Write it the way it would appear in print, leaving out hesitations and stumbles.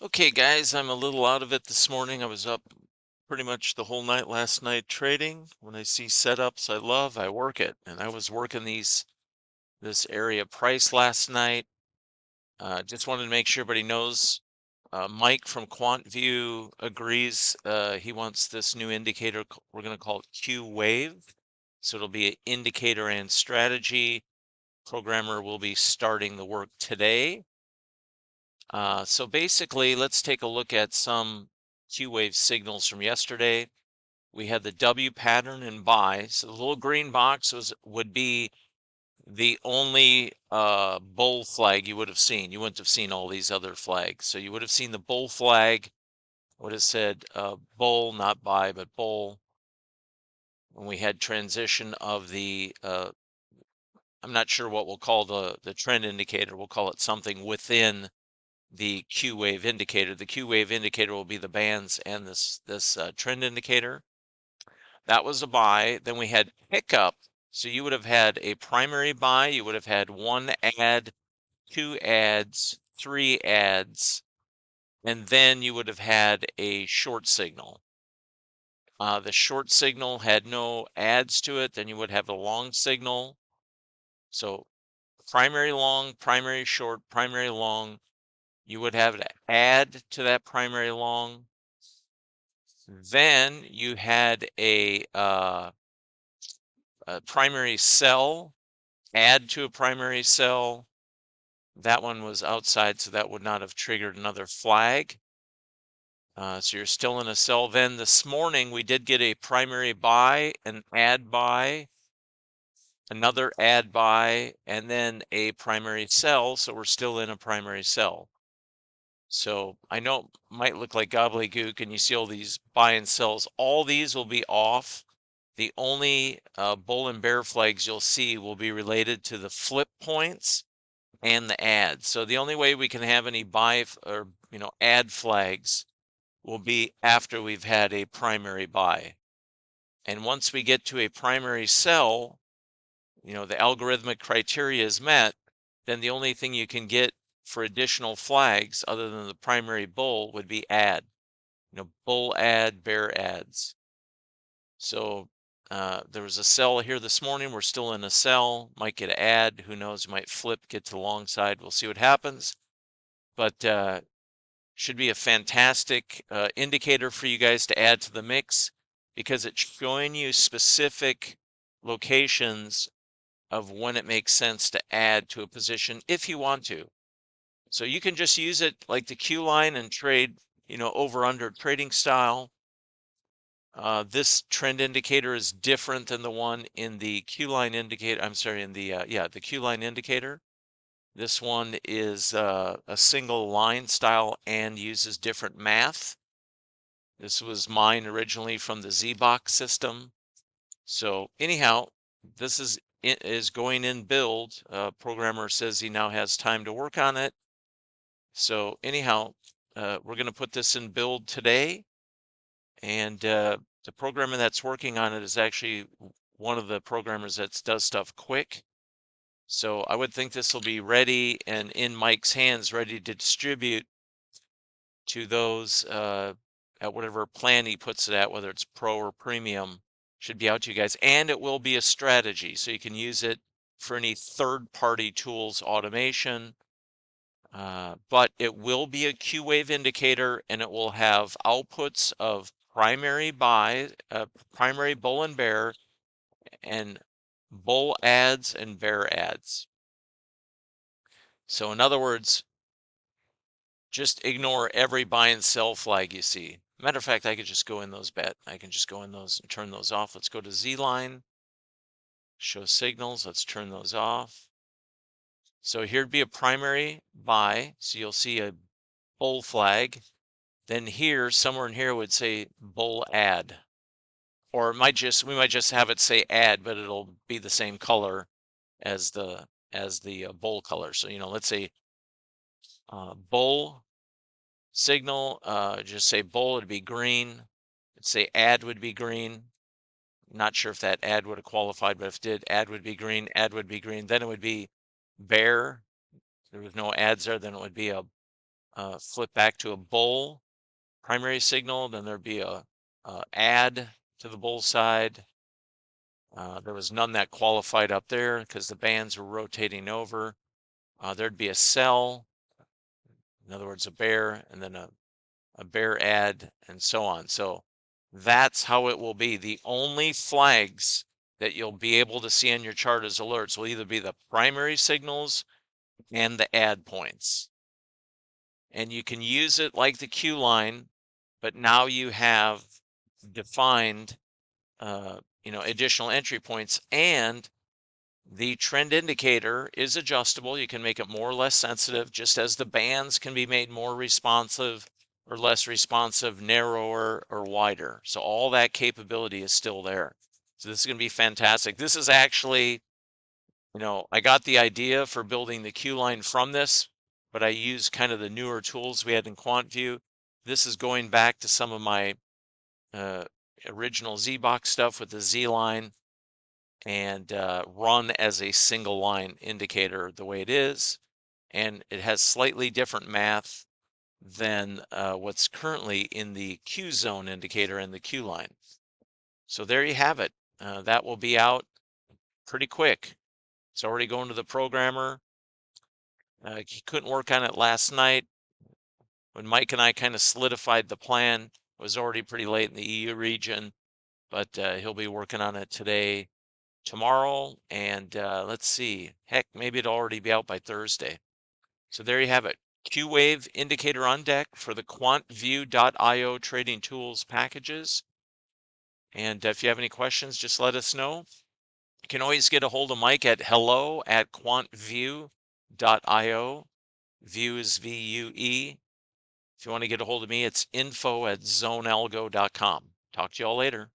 Okay, guys, I'm a little out of it this morning. I was up pretty much the whole night last night trading. When I see setups I love, I work it. And I was working this area price last night. Just wanted to make sure everybody knows. Mike from QuantVue agrees. He wants this new indicator. We're going to call it Qwave. So it'll be an indicator and strategy. Programmer will be starting the work today. So basically, let's take a look at some Qwave signals from yesterday. We had the W pattern and buy. So the little green box would be the only bull flag you would have seen. You wouldn't have seen all these other flags. So you would have seen the bull flag, would have said bull, not buy, but bull. When we had transition of the, I'm not sure what we'll call the trend indicator. We'll call it something within the Qwave indicator. The Qwave indicator will be the bands and this trend indicator. That was a buy. Then we had pickup. So you would have had a primary buy. You would have had one ad, two ads, three ads, and then you would have had a short signal. The short signal had no ads to it. Then you would have a long signal. So primary long, primary short, primary long. You would have to add to that primary long. Then you had a primary sell, add to a primary sell. That one was outside, so that would not have triggered another flag. So you're still in a sell. Then this morning we did get a primary buy, an add buy, another add buy, and then a primary sell. So we're still in a primary sell. So I know it might look like gobbledygook and you see all these buy and sells. All these will be off. The only bull and bear flags you'll see will be related to the flip points and the ads. So the only way we can have any buy or add flags will be after we've had a primary buy. And once we get to a primary sell, the algorithmic criteria is met, then the only thing you can get for additional flags other than the primary bull would be add, bull add, bear ads. So there was a sell here this morning. We're still in a sell. Might get an add. Who knows? Might flip, get to the long side. We'll see what happens. But should be a fantastic indicator for you guys to add to the mix because it's showing you specific locations of when it makes sense to add to a position if you want to. So you can just use it like the Q line and trade, over under trading style. This trend indicator is different than the one in the Q line indicator. I'm sorry, in the Q line indicator. This one is a single line style and uses different math. This was mine originally from the Z-Box system. So anyhow, this is going in build. Programmer says he now has time to work on it. So anyhow, we're going to put this in build today. And the programmer that's working on it is actually one of the programmers that does stuff quick. So I would think this will be ready and in Mike's hands, ready to distribute to those at whatever plan he puts it at, whether it's pro or premium, should be out to you guys. And it will be a strategy, so you can use it for any third-party tools automation. But it will be a Qwave indicator, and it will have outputs of primary buy, primary bull and bear, and bull ads and bear ads. So in other words, just ignore every buy and sell flag you see. Matter of fact, I could just go in those I can just go in those and turn those off. Let's go to Z line, show signals. Let's turn those off. So here'd be a primary buy. So you'll see a bull flag. Then here, somewhere in here would say bull add. Or we might just have it say add, but it'll be the same color as the bull color. So, let's say bull signal, just say bull would be green. Let's say add would be green. Not sure if that add would have qualified, but if it did, add would be green, add would be green. Then it would be bear. There was no ads there, then it would be a flip back to a bull primary signal. Then there'd be a add to the bull side. There was none that qualified up there because the bands were rotating over. There'd be a sell, in other words, a bear, and then a bear add, and so on. So that's how it will be. The only flags that you'll be able to see on your chart as alerts will either be the primary signals and the add points. And you can use it like the Q line, but now you have defined additional entry points, and the trend indicator is adjustable. You can make it more or less sensitive, just as the bands can be made more responsive or less responsive, narrower or wider. So all that capability is still there. So this is going to be fantastic. This is actually, I got the idea for building the Q line from this, but I used kind of the newer tools we had in QuantVue. This is going back to some of my original Z-Box stuff with the Z line, and run as a single line indicator the way it is. And it has slightly different math than what's currently in the Q zone indicator and the Q line. So there you have it. That will be out pretty quick. It's already going to the programmer. He couldn't work on it last night. When Mike and I kind of solidified the plan, it was already pretty late in the EU region, but he'll be working on it today, tomorrow, and let's see, heck, maybe it'll already be out by Thursday. So there you have it. Qwave indicator on deck for the QuantVue.io trading tools packages. And if you have any questions, just let us know. You can always get a hold of Mike at hello@QuantVue.io. Vue is VUE. If you want to get a hold of me, it's info@zonealgo.com. Talk to you all later.